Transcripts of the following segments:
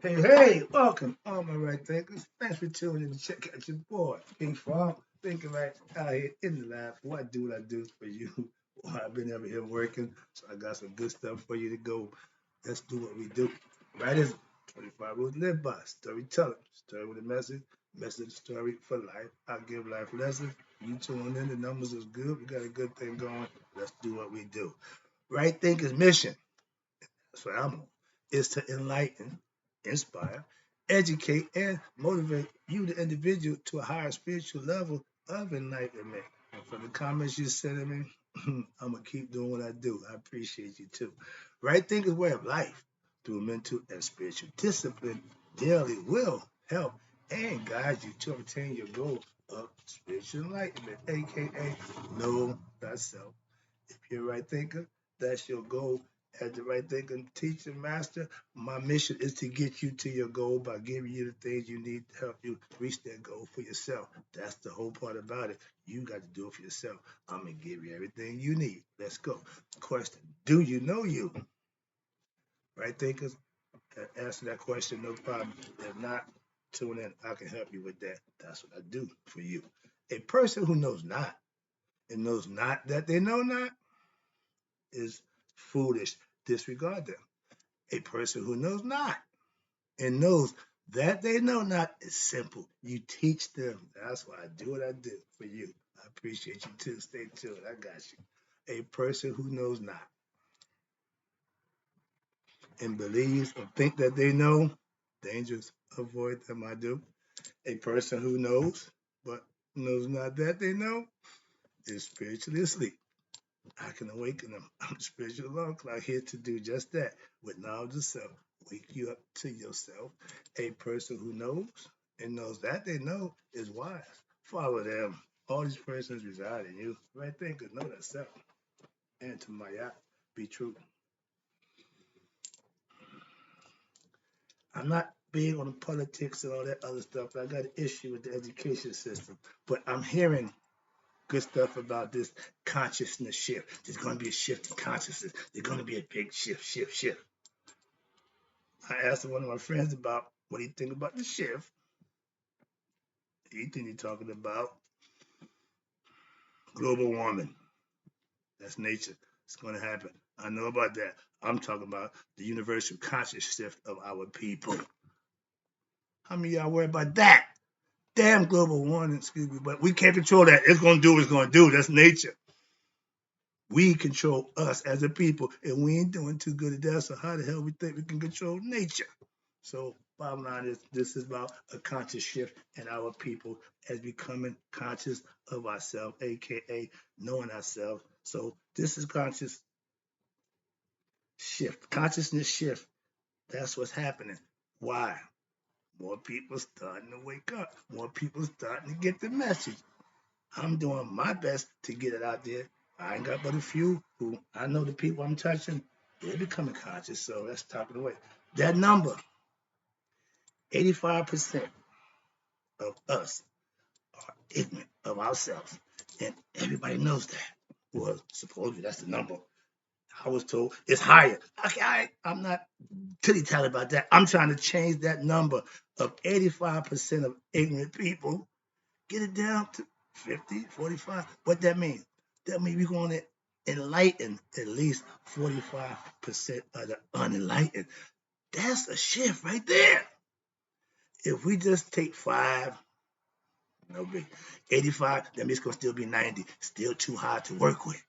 Hey, welcome, all my right thinkers. Thanks for tuning in to check out your boy, King Frog. Thinking right out here in the lab. What I do, what I do for you. Well, I've been over here working, so I got some good stuff for you to go. Let's do what we do. Right is 25 rules to live by. Storytelling. Story with a message. Message story for life. I give life lessons. You tune in, the numbers is good. We got a good thing going. Let's do what we do. Right thinkers mission. That's what I'm on. Is to enlighten, inspire, educate, and motivate you, the individual, to a higher spiritual level of enlightenment. And for the comments you sent me, I'm gonna keep doing what I do. I appreciate you too. Right thinking way of life through mental and spiritual discipline daily will help and guide you to obtain your goal of spiritual enlightenment, aka know thyself. If you're a right thinker, that's your goal. As the right thinker, teacher, master, my mission is to get you to your goal by giving you the things you need to help you reach that goal for yourself. That's the whole part about it. You got to do it for yourself. I'm going to give you everything you need. Let's go. Question: do you know you? Right thinkers, answer that question, no problem. If not, tune in. I can help you with that. That's what I do for you. A person who knows not and knows not that they know not is foolish. Disregard them. A person who knows not and knows that they know not is simple. You teach them. That's why I do what I do for you. I appreciate you too. Stay tuned. I got you. A person who knows not and believes or think that they know, dangerous. Avoid them. I do. A person who knows but knows not that they know is spiritually asleep. I can awaken them. I'm the spiritual alarm clock here to do just that with knowledge of self. Wake you up to yourself. A person who knows and knows that they know is wise. Follow them. All these persons reside in you. Right thinkers know that self. And to my yacht, be true. I'm not big on the politics and all that other stuff. I got an issue with the education system. But I'm hearing good stuff about this consciousness shift. There's going to be a shift in consciousness. There's going to be a big shift. I asked one of my friends about what he think about the shift. He think he's talking about global warming. That's nature. It's going to happen. I know about that. I'm talking about the universal conscious shift of our people. How many of y'all worry about that? Damn global warming, excuse me, but we can't control that. It's going to do what it's going to do. That's nature. We control us as a people, and we ain't doing too good at that. So how the hell we think we can control nature? So bottom line is this is about a conscious shift in our people as becoming conscious of ourselves, aka knowing ourselves. So this is conscious shift, consciousness shift. That's what's happening. Why? More people starting to wake up. More people starting to get the message. I'm doing my best to get it out there. I ain't got but a few who I know the people I'm touching, they're becoming conscious. So that's top of the way. That number, 85% of us are ignorant of ourselves. And everybody knows that. Well, supposedly that's the number. I was told it's higher. Okay, I'm not tilly-tally about that. I'm trying to change that number of 85% of ignorant people, get it down to 50, 45. What that means? That means we're going to enlighten at least 45% of the unenlightened. That's a shift right there. If we just take 5, no big. 85, that means it's going to still be 90. Still too high to work with.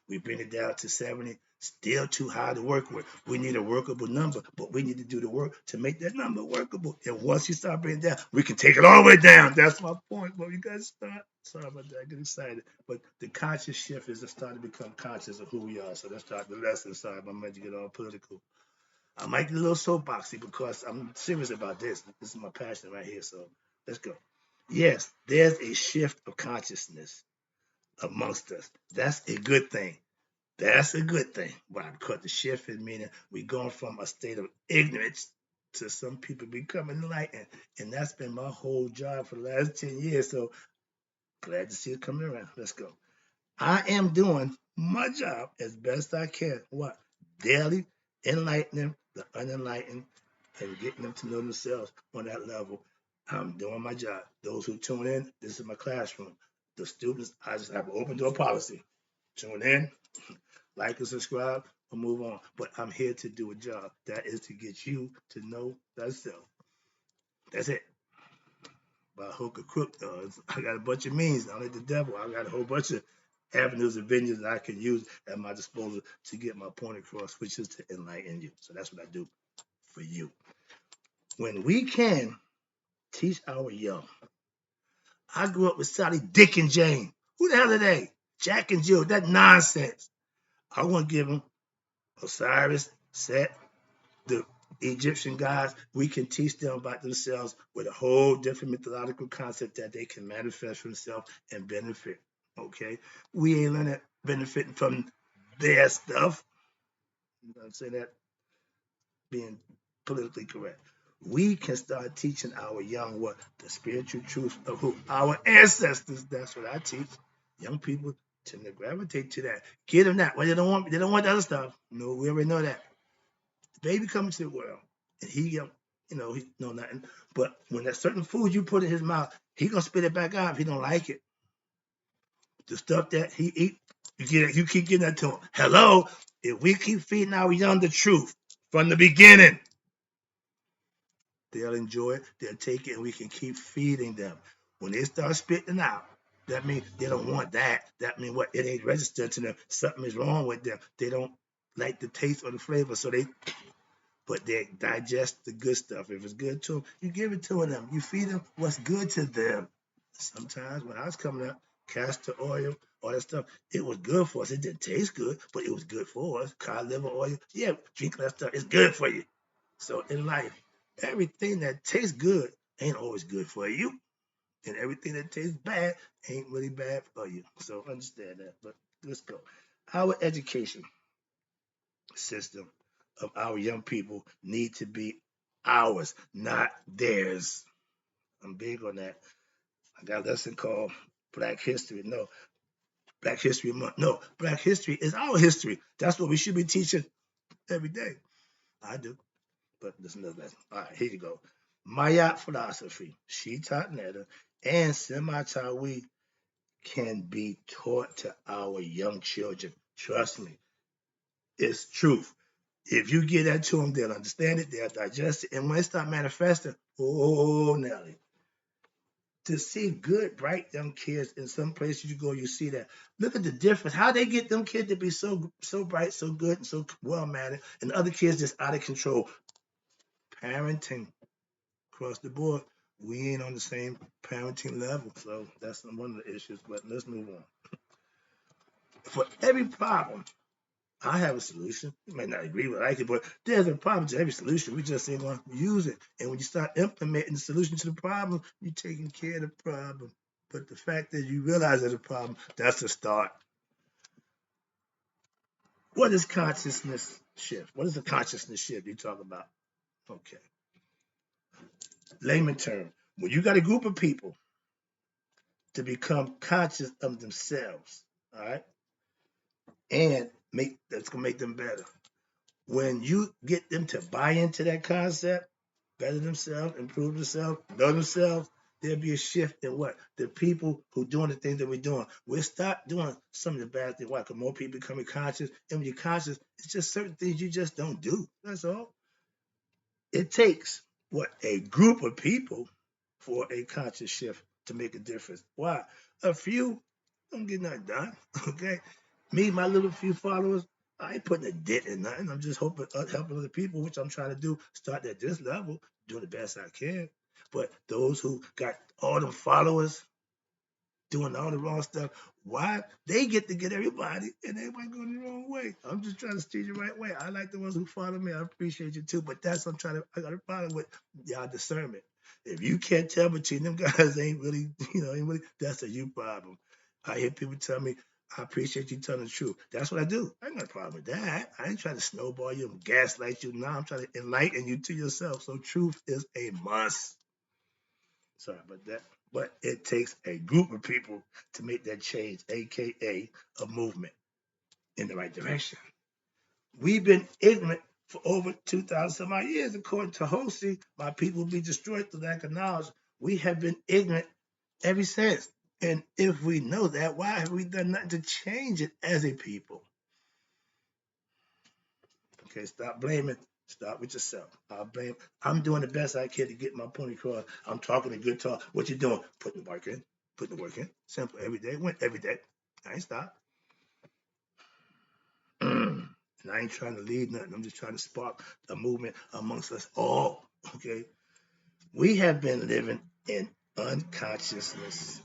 We bring it down to 70, still too high to work with. We need a workable number, but we need to do the work to make that number workable. And once you start bringing it down, we can take it all the way down. That's my point. But you guys start. Sorry about that. I get excited. But the conscious shift is to start to become conscious of who we are. So let's start the lesson. Sorry, I might get all political. I might get a little soapboxy because I'm serious about this. This is my passion right here. So let's go. Yes, there's a shift of consciousness amongst us. That's a good thing. That's a good thing. Why? Because the shift is meaning we're going from a state of ignorance to some people becoming enlightened. And that's been my whole job for the last 10 years. So glad to see it coming around. Let's go. I am doing my job as best I can. What? Daily enlightening the unenlightened and getting them to know themselves on that level. I'm doing my job. Those who tune in, this is my classroom. The students, I just have an open door policy. Tune in, like and subscribe, or move on. But I'm here to do a job. That is to get you to know thyself. That's it. By hook or crook, though. I got a bunch of means. Not like the devil. I got a whole bunch of avenues and venues that I can use at my disposal to get my point across, which is to enlighten you. So that's what I do for you. When we can teach our young. I grew up with Sally, Dick, and Jane. Who the hell are they? Jack and Jill. That nonsense. I want to give them Osiris, Set, the Egyptian gods. We can teach them about themselves with a whole different mythological concept that they can manifest for themselves and benefit. Okay? We ain't learning benefiting from their stuff. I'm saying that being politically correct. We can start teaching our young what the spiritual truth of who our ancestors. That's what I teach. Young people tend to gravitate to that. Get them that. Well, they don't want the other stuff. No, we already know that. The baby comes to the world and he know nothing. But when that certain food you put in his mouth, he gonna spit it back out if he don't like it. The stuff that he eat, you keep getting that to him. Hello, if we keep feeding our young the truth from the beginning, they'll enjoy it, they'll take it, and we can keep feeding them. When they start spitting out, that means they don't want that. That means what? It ain't registered to them. Something is wrong with them. They don't like the taste or the flavor, so they digest the good stuff. If it's good to them, you give it to them. You feed them what's good to them. Sometimes when I was coming up, castor oil, all that stuff, it was good for us. It didn't taste good, but it was good for us. Cod liver oil, yeah, drink that stuff. It's good for you. So in life, everything that tastes good ain't always good for you. And everything that tastes bad ain't really bad for you. So understand that. But let's go. Our education system of our young people need to be ours, not theirs. I'm big on that. I got a lesson called Black History. No, Black History Month. No, Black History is our history. That's what we should be teaching every day. I do. But there's another lesson. All right, here you go. Maya philosophy, Shitat Netta, and Semi-Tawi can be taught to our young children. Trust me, it's truth. If you give that to them, they'll understand it, they'll digest it, and when they start manifesting, oh, Nelly, to see good, bright young kids in some places you go, you see that. Look at the difference. How they get them kids to be so bright, so good, and so well mannered, and other kids just out of control. Parenting across the board, we ain't on the same parenting level, so that's one of the issues. But let's move on. For every problem, I have a solution. You may not agree with it, but there's a problem to every solution. We just ain't going to use it. And when you start implementing the solution to the problem, you're taking care of the problem. But the fact that you realize there's a problem, that's a start. What is consciousness shift? What is the consciousness shift you talk about? Okay. Layman term. When you got a group of people to become conscious of themselves, all right, and that's gonna make them better. When you get them to buy into that concept, better themselves, improve themselves, know themselves, there'll be a shift in what? The people who doing the things that we're doing. We'll stop doing some of the bad things. Why? Because more people becoming conscious. And when you're conscious, it's just certain things you just don't do. That's all. It takes what? A group of people for a conscious shift to make a difference. Why? A few don't get nothing done. Okay. Me, my little few followers, I ain't putting a dent in nothing. I'm just helping other people, which I'm trying to do, start at this level, doing the best I can. But those who got all them followers doing all the wrong stuff, why they get everybody and everybody going the wrong way? I'm just trying to steer you the right way. I like the ones who follow me. I appreciate you too. But that's what I got a problem with y'all discernment. If you can't tell between them guys ain't really, that's a you problem. I hear people tell me, I appreciate you telling the truth. That's what I do. I ain't got a problem with that. I ain't trying to snowball you and gaslight you. Now I'm trying to enlighten you to yourself. So truth is a must. Sorry about that. But it takes a group of people to make that change, aka a movement in the right direction. We've been ignorant for over 2,000 some odd years. According to Hosea, my people will be destroyed through lack of knowledge. We have been ignorant ever since. And if we know that, why have we done nothing to change it as a people? Okay, stop blaming. Start with yourself. I'm doing the best I can to get my point across. I'm talking a good talk. What you doing? Putting the work in. Putting the work in. Simple. Every day. Went every day. I ain't stop. And I ain't trying to lead nothing. I'm just trying to spark a movement amongst us all. Okay. We have been living in unconsciousness,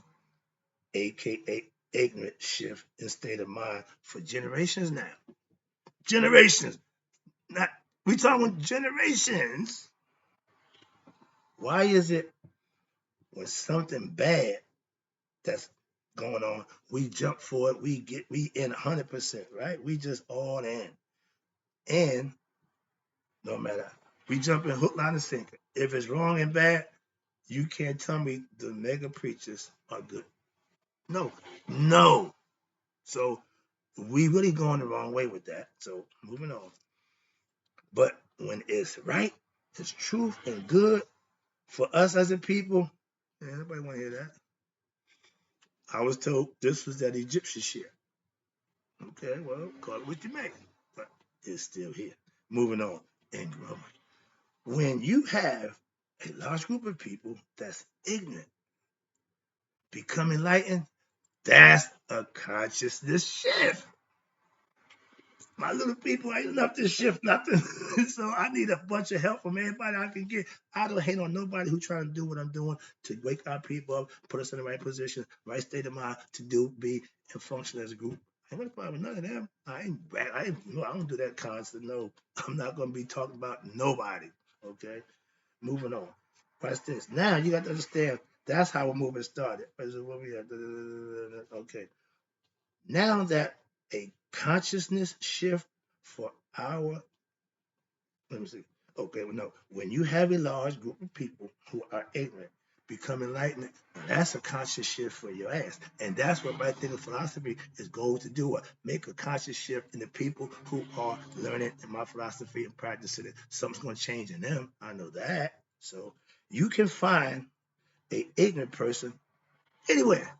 aka ignorant shift in state of mind for generations now. Generations. Not we talking generations. Why is it when something bad that's going on, we jump for it, we in 100%, right? We just all in. And no matter, we jump in hook, line, and sinker. If it's wrong and bad, you can't tell me the mega preachers are good. No, no. So we really going the wrong way with that. So moving on. But when it's right, it's truth and good for us as a people, yeah, nobody want to hear that. I was told this was that Egyptian shit. Okay, well, call it what you may, but it's still here. Moving on and growing. When you have a large group of people that's ignorant, become enlightened, that's a consciousness shift. My little people ain't enough to shift nothing. So I need a bunch of help from everybody I can get. I don't hate on nobody who trying to do what I'm doing to wake our people up, put us in the right position, right state of mind to do, be, and function as a group. I ain't got a problem with none of them. I don't do that constant. No, I'm not gonna be talking about nobody. Okay, moving on. Watch this. Now you got to understand that's how a movement started. Okay. Now that a consciousness shift for our, let me see. Okay, well, no. When you have a large group of people who are ignorant, become enlightened, that's a conscious shift for your ass. And that's what right thinking philosophy is going to do. Make a conscious shift in the people who are learning in my philosophy and practicing it. Something's going to change in them. I know that. So you can find a ignorant person anywhere.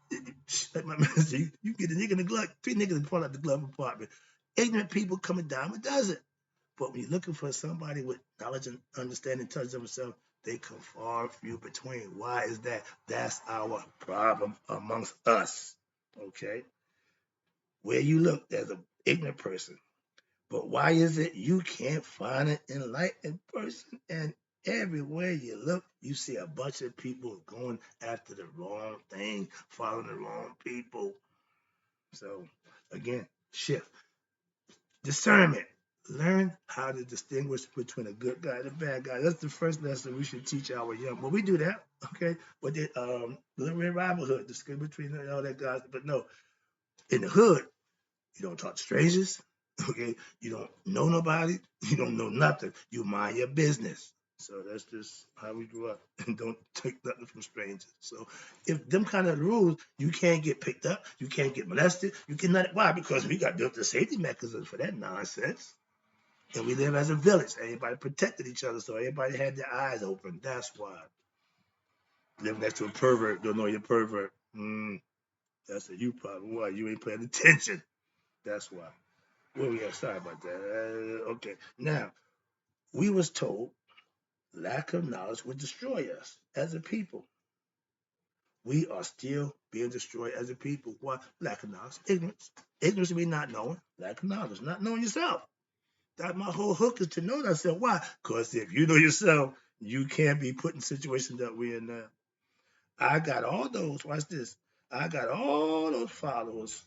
Like my man said, you get a nigga in the glove, 3 niggas fall out the glove compartment. Ignorant people come a dime a dozen. But when you're looking for somebody with knowledge and understanding, touch themselves, they come far few between. Why is that? That's our problem amongst us. Okay? Where you look, there's an ignorant person. But why is it you can't find an enlightened person? And everywhere you look, you see a bunch of people going after the wrong thing, following the wrong people. So, again, shift. Discernment. Learn how to distinguish between a good guy and a bad guy. That's the first lesson we should teach our young. Well, we do that, okay? But the Little Red Riding Hood, distinguish between all that guys. But no, in the hood, you don't talk to strangers, okay? You don't know nobody. You don't know nothing. You mind your business. So that's just how we grew up. And don't take nothing from strangers. So if them kind of rules, you can't get picked up. You can't get molested. You cannot. Why? Because we got built the safety mechanisms for that nonsense. And we live as a village. Everybody protected each other. So everybody had their eyes open. That's why. Living next to a pervert, don't know you're a pervert. That's a you problem. Why? You ain't paying attention. That's why. Where we at? Sorry about that. Okay. Now, we was told lack of knowledge would destroy us as a people. We are still being destroyed as a people. Why? Lack of knowledge. Ignorance. Ignorance means not knowing. Lack of knowledge. Not knowing yourself. That my whole hook is to know thyself. Why? Because if you know yourself, you can't be put in situations that we're in now. I got all those, watch this. I got all those followers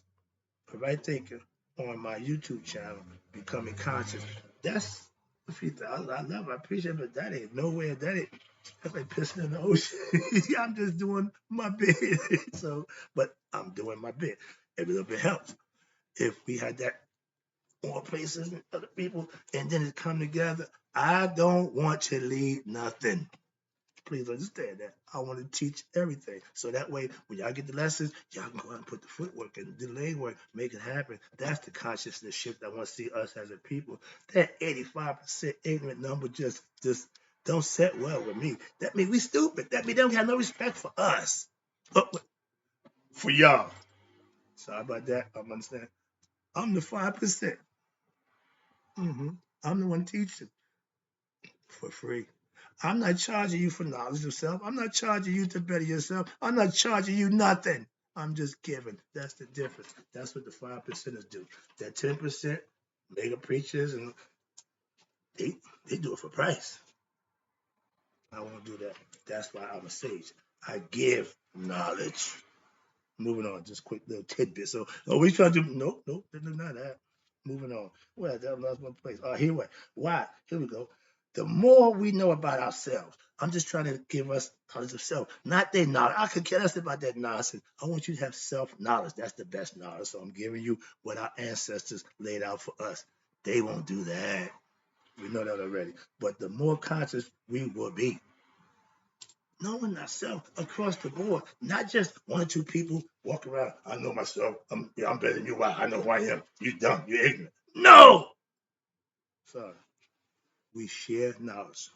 for right thinking on my YouTube channel, Becoming Conscious. That's I love it, I appreciate it, but that ain't nowhere, that's like pissing in the ocean. I'm just doing my bit. So, but I'm doing my bit. Every little bit helps. If we had that more places and other people, and then it come together, I don't want to lead nothing. please understand that. I want to teach everything. So that way, when y'all get the lessons, y'all can go out and put the footwork and do the legwork, make it happen. That's the consciousness shift I want to see us as a people. That 85% ignorant number just don't set well with me. That means we stupid. That means they don't have no respect for us. For y'all. Sorry about that. I'm understand. I'm the 5%. I'm the one teaching for free. I'm not charging you for knowledge of self. I'm not charging you to better yourself. I'm not charging you nothing. I'm just giving. That's the difference. That's what the 5%ers do. That 10% mega preachers and they do it for price. I won't do that. That's why I'm a sage. I give knowledge. Moving on, just quick little tidbit. So, we trying to do? Nope, not that. Moving on. Well, that was one place. Here we Why? Here we go. The more we know about ourselves, I'm just trying to give us knowledge of self, not their knowledge. I could care less about that nonsense. I want you to have self-knowledge. That's the best knowledge. So I'm giving you what our ancestors laid out for us. They won't do that. We know that already. But the more conscious we will be, knowing ourselves across the board, not just one or two people walk around. I know myself. I'm better than you. Why? I know who I am. You dumb. You're ignorant. No. Sorry. We share knowledge.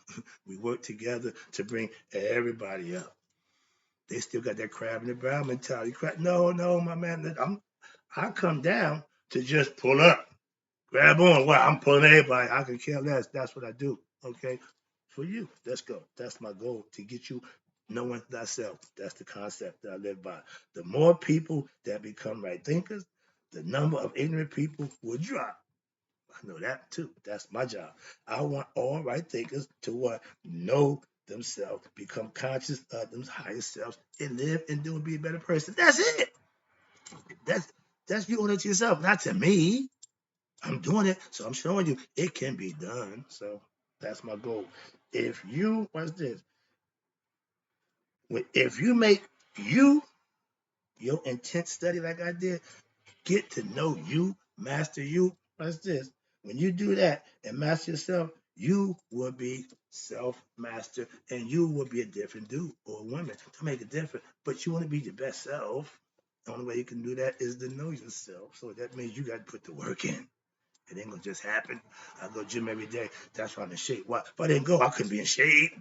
We work together to bring everybody up. They still got that crab in the barrel mentality. No, my man. I come down to just pull up, grab on. Well, I'm pulling everybody. I can care less. That's what I do. Okay, for you. Let's go. That's my goal, to get you knowing thyself. That's the concept that I live by. The more people that become right thinkers, the number of ignorant people will drop. I know that too. That's my job. I want all right thinkers to what? Know themselves, become conscious of them higher selves, and live and do and be a better person. That's it. That's you owing it to yourself, not to me. I'm doing it, so I'm showing you it can be done. So that's my goal. If you what's this? If you make your intent study like I did, get to know you, master you. What's this? When you do that and master yourself, you will be self-master, and you will be a different dude or woman to make it different. But you want to be your best self. The only way you can do that is to know yourself. So that means you got to put the work in. It ain't gonna just happen. I go gym every day. That's why I'm in shape. Why? If I didn't go, I couldn't be in shape.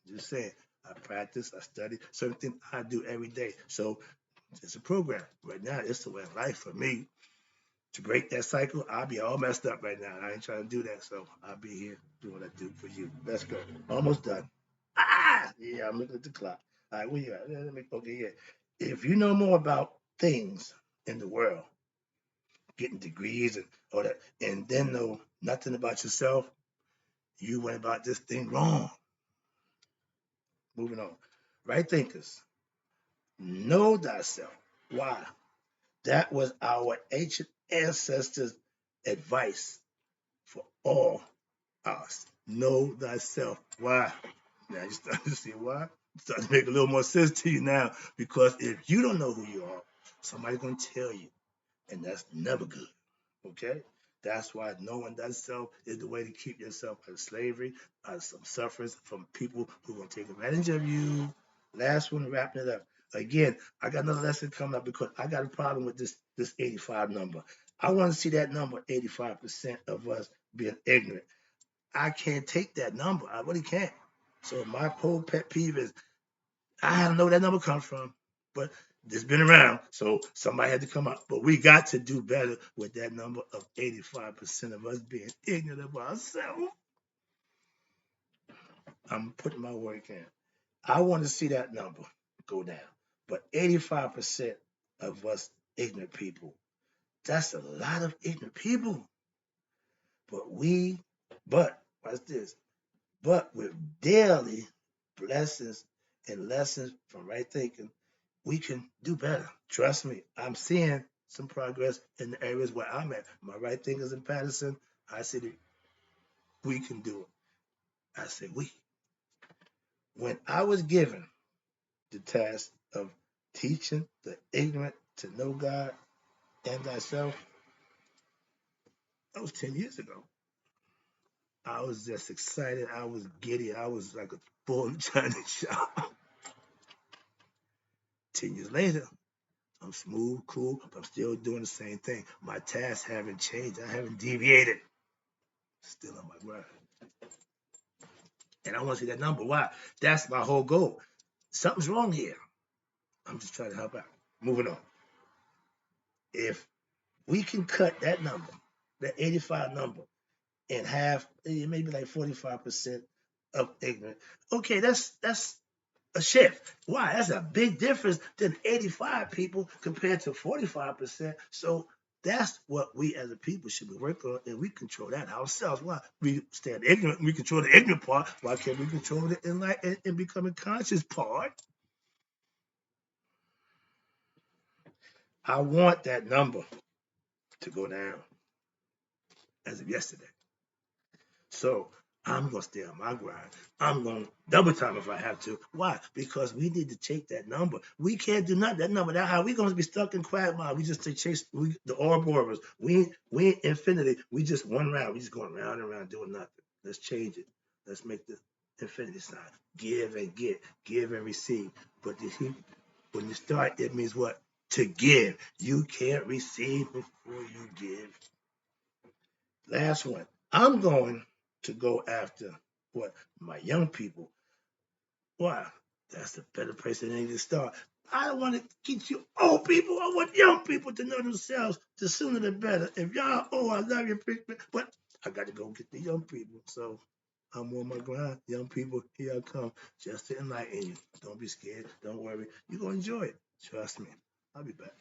Just saying. I practice, I study, certain things I do every day. So it's a program. Right now, it's the way of life for me. To break that cycle, I'll be all messed up right now. I ain't trying to do that. So I'll be here doing what I do for you. Let's go. Almost done. Yeah, I'm looking at the clock. All right, where you at? Okay, yeah. If you know more about things in the world, getting degrees and all that, and then know nothing about yourself, you went about this thing wrong. Moving on. Right thinkers, know thyself. Why? That was our ancient ancestors' advice for all us. Know thyself. Why? Now you start to see why. It's starting to make a little more sense to you now, because if you don't know who you are, somebody's going to tell you, and that's never good. Okay? That's why knowing thyself is the way to keep yourself out of slavery, out of some sufferings from people who are going to take advantage of you. Last one, wrapping it up. Again, I got another lesson coming up because I got a problem with this 85 number. I want to see that number, 85% of us being ignorant. I can't take that number. I really can't. So my whole pet peeve is I don't know where that number comes from, but it's been around, so somebody had to come up. But we got to do better with that number of 85% of us being ignorant of ourselves. I'm putting my work in. I want to see that number go down. But 85% of us ignorant people, that's a lot of ignorant people. But what's this? But with daily blessings and lessons from right thinking, we can do better. Trust me, I'm seeing some progress in the areas where I'm at. My right thinkers in Patterson, I said we can do it. I said we. When I was given the task of teaching the ignorant to know God and thyself, that was 10 years ago. I was just excited. I was giddy. I was like a bull in China shop. 10 years later, I'm smooth, cool, but I'm still doing the same thing. My tasks haven't changed. I haven't deviated. Still on my grind. And I want to see that number. Why? That's my whole goal. Something's wrong here. I'm just trying to help out. Moving on. If we can cut that number, that 85 number, in half, maybe like 45% of ignorant. Okay, that's a shift. Why? That's a big difference than 85 people compared to 45%. So that's what we as a people should be working on, and we control that ourselves. Why? We stand ignorant, we control the ignorant part. Why can't we control the enlightened and becoming conscious part? I want that number to go down as of yesterday. So I'm gonna stay on my grind. I'm gonna double time if I have to. Why? Because we need to take that number. We can't do nothing. That number, that how we gonna be stuck in quagmire. We just chase the Ouroboros. We ain't infinity. We just one round. We just going round and round doing nothing. Let's change it. Let's make the infinity sign. Give and get, give and receive. But when you start, it means what? To give. You can't receive before you give. Last one. I'm going to go after what? My young people. Why? That's the better place than any to start. I don't want to get you old people. I want young people to know themselves. The sooner the better. If y'all, I love you, but I got to go get the young people. So I'm on my grind. Young people, here I come. Just to enlighten you. Don't be scared. Don't worry. You're going to enjoy it. Trust me. I'll be back.